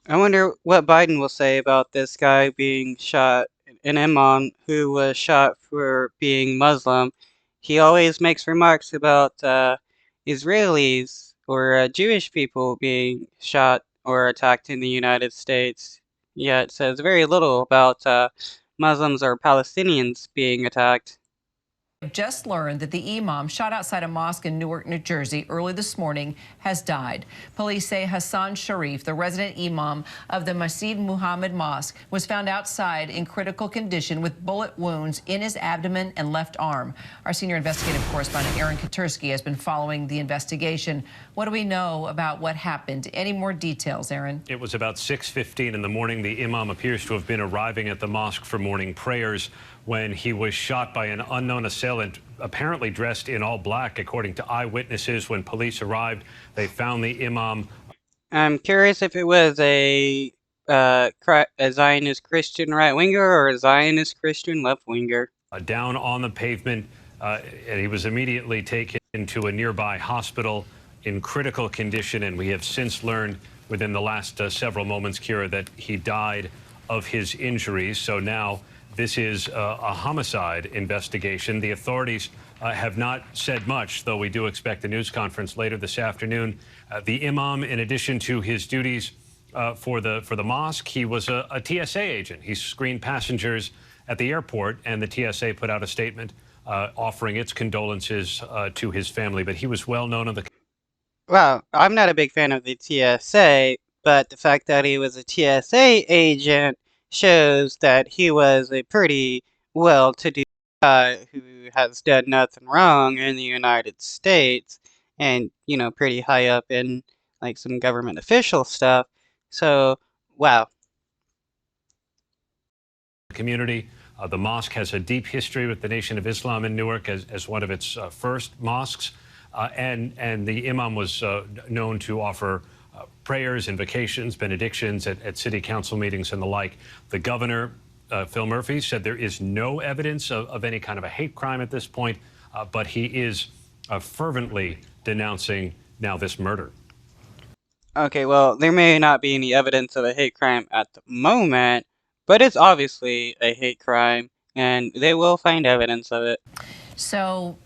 I wonder what Biden will say about this guy being shot, an imam who was shot for being Muslim. He always makes remarks about Israelis or Jewish people being shot or attacked in the United States, yet says very little about Muslims or Palestinians being attacked. Just learned that the imam shot outside a mosque in Newark, New Jersey early this morning has died. Police say Hassan Sharif, the resident imam of the Masjid Muhammad Mosque, was found outside in critical condition with bullet wounds in his abdomen and left arm. Our senior investigative correspondent Aaron Katursky has been following the investigation. What do we know about what happened? Any more details, Aaron? It was about 6:15 in the morning. The imam appears to have been arriving at the mosque for morning prayers when he was shot by an unknown assailant, apparently dressed in all black. According to eyewitnesses, when police arrived, they found the imam. I'm curious if it was a Zionist Christian right-winger or a Zionist Christian left-winger. Down on the pavement, and he was immediately taken to a nearby hospital in critical condition, and we have since learned within the last several moments, Kira, that he died of his injuries. So now this is a homicide investigation. The authorities have not said much, though we do expect a news conference later this afternoon. The imam, in addition to his duties for the mosque, he was a TSA agent. He screened passengers at the airport, and the TSA put out a statement offering its condolences to his family. But he was well known on the. Well, I'm not a big fan of the TSA, but the fact that he was a TSA agent shows that he was a pretty well-to-do guy who has done nothing wrong in the United States and, you know, pretty high up in like some government official stuff. So, wow. Community. The mosque has a deep history with the Nation of Islam in Newark as one of its first mosques. And the imam was known to offer prayers, invocations, benedictions at city council meetings and the like. The governor, Phil Murphy, said there is no evidence of any kind of a hate crime at this point, but he is fervently denouncing now this murder. Okay, well, there may not be any evidence of a hate crime at the moment, but it's obviously a hate crime, and they will find evidence of it. So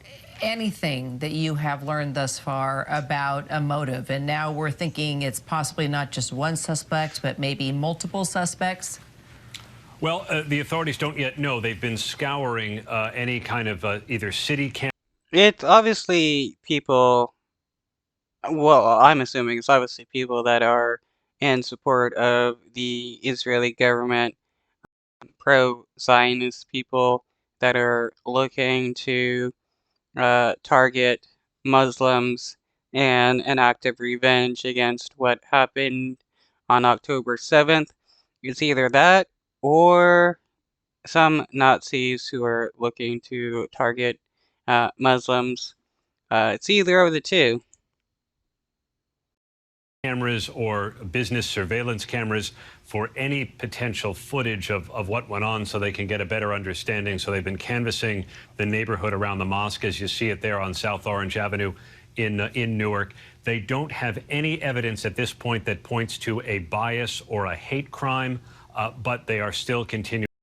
anything that you have learned thus far about a motive, and now we're thinking it's possibly not just one suspect, but maybe multiple suspects? Well, the authorities don't yet know. They've been scouring any kind of either city camp. It's obviously people, well, I'm assuming it's obviously people that are in support of the Israeli government, pro-Zionist people that are looking to target Muslims and an act of revenge against what happened on October 7th. It's either that or some Nazis who are looking to target Muslims. It's either of the two. Cameras or business surveillance cameras for any potential footage of what went on so they can get a better understanding. So they've been canvassing the neighborhood around the mosque, as you see it there on South Orange Avenue in Newark. They don't have any evidence at this point that points to a bias or a hate crime, but they are still continuing.